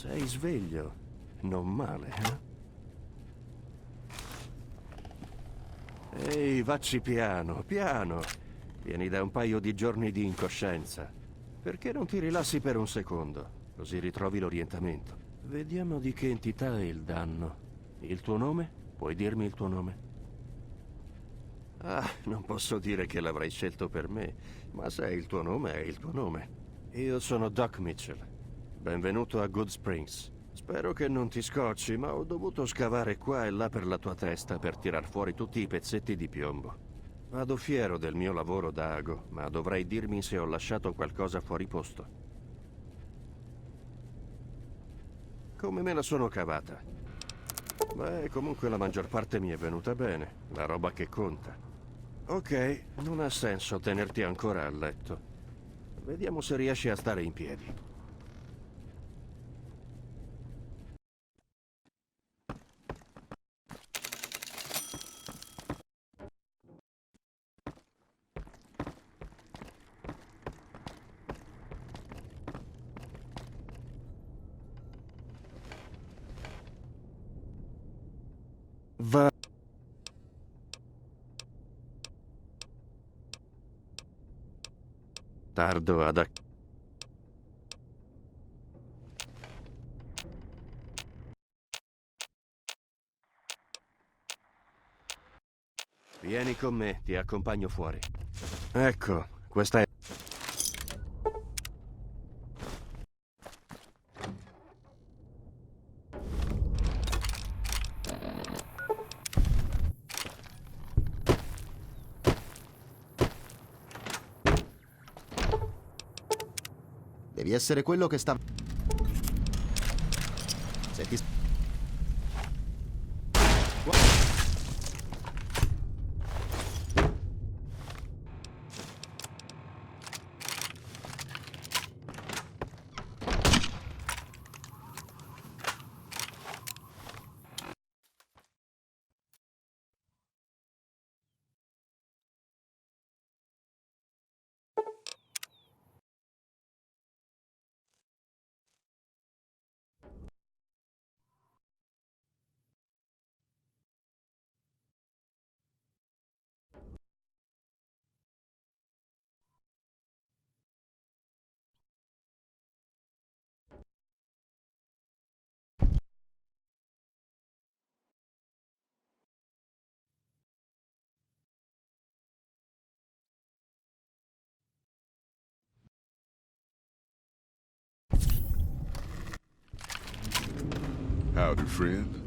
Sei sveglio. Non male, eh? Ehi, vacci piano, piano. Vieni da un paio di giorni di incoscienza. Perché non ti rilassi per un secondo? Così ritrovi l'orientamento. Vediamo di che entità è il danno. Il tuo nome? Puoi dirmi il tuo nome? Ah, non posso dire che l'avrai scelto per me, ma se è il tuo nome, è il tuo nome. Io sono Doc Mitchell. Benvenuto a Good Springs. Spero che non ti scocci, ma ho dovuto scavare qua e là per la tua testa per tirar fuori tutti i pezzetti di piombo. Vado fiero del mio lavoro da ago, ma dovrai dirmi se ho lasciato qualcosa fuori posto. Come me la sono cavata? Beh, comunque la maggior parte mi è venuta bene, la roba che conta. Ok, non ha senso tenerti ancora a letto. Vediamo se riesci a stare in piedi. Va. Tardo ad Vieni con me, ti accompagno fuori. Ecco, questa è... Devi essere quello che sta... Se ti... Howdy, friend.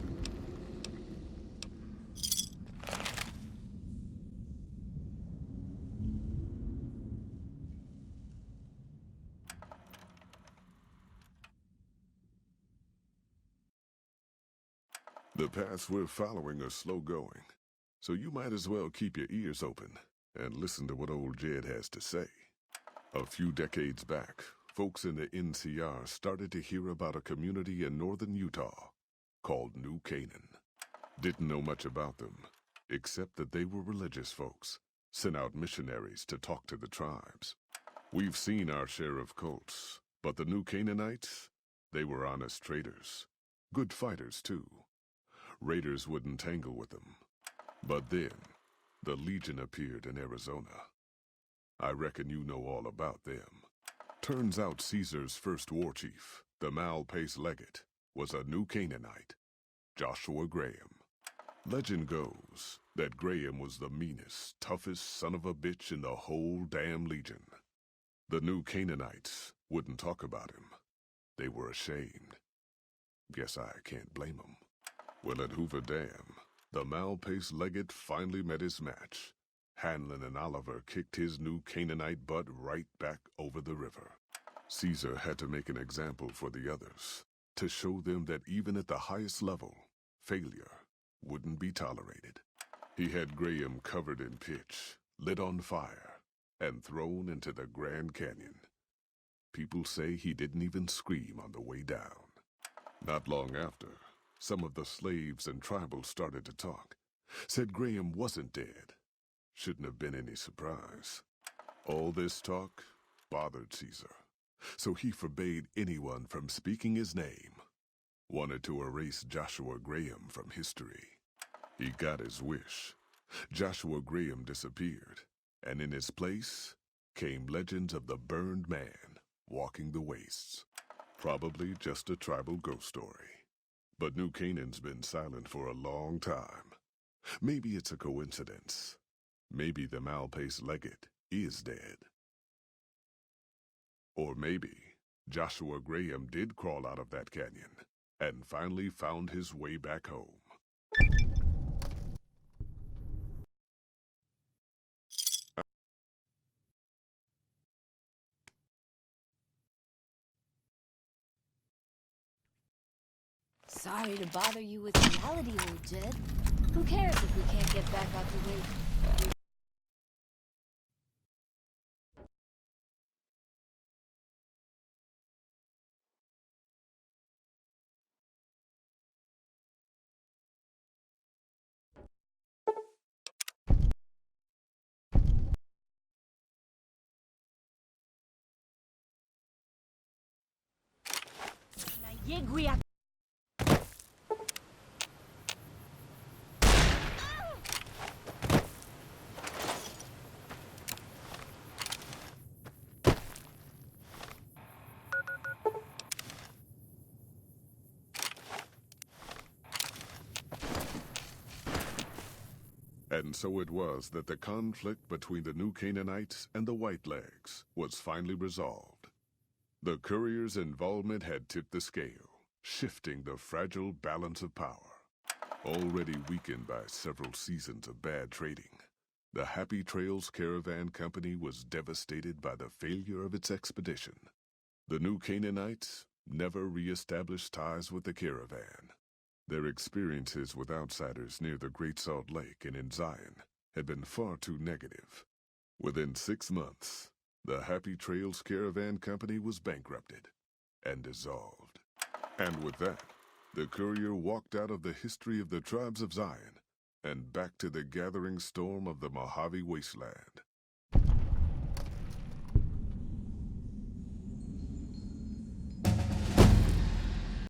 The paths we're following are slow going, so you might as well keep your ears open and listen to what old Jed has to say. A few decades back, folks in the NCR started to hear about a community in northern Utah called New Canaan. Didn't know much about them, except that they were religious folks, sent out missionaries to talk to the tribes. We've seen our share of cults, but the New Canaanites, they were honest traders. Good fighters, too. Raiders wouldn't tangle with them. But then, the Legion appeared in Arizona. I reckon you know all about them. Turns out Caesar's first war chief, the Malpace Legate, was a New Canaanite, Joshua Graham. Legend goes that Graham was the meanest, toughest son of a bitch in the whole damn Legion. The New Canaanites wouldn't talk about him. They were ashamed. Guess I can't blame them. Well, at Hoover Dam, the Malpace Legate finally met his match. Hanlon and Oliver kicked his New Canaanite butt right back over the river. Caesar had to make an example for the others, to show them that even at the highest level, failure wouldn't be tolerated. He had Graham covered in pitch, lit on fire, and thrown into the Grand Canyon. People say he didn't even scream on the way down. Not long after, some of the slaves and tribals started to talk. Said Graham wasn't dead. Shouldn't have been any surprise. All this talk bothered Caesar. so he forbade anyone from speaking his name. Wanted to erase Joshua Graham from history. He got his wish. Joshua Graham disappeared, and in his place came legends of the burned man walking the wastes. Probably just a tribal ghost story. But New Canaan's been silent for a long time. Maybe it's a coincidence. Maybe the Malpace Legate is dead. Or maybe Joshua Graham did crawl out of that canyon and finally found his way back home. Sorry to bother you with reality, old Jed. Who cares if we can't get back out the way? And so it was that the conflict between the New Canaanites and the Whitelegs was finally resolved. The courier's involvement had tipped the scale, shifting the fragile balance of power. Already weakened by several seasons of bad trading, the Happy Trails Caravan Company was devastated by the failure of its expedition. The New Canaanites never re-established ties with the caravan. Their experiences with outsiders near the Great Salt Lake and in Zion had been far too negative. Within 6 months, the Happy Trails Caravan Company was bankrupted and dissolved. And with that, the courier walked out of the history of the tribes of Zion and back to the gathering storm of the Mojave Wasteland.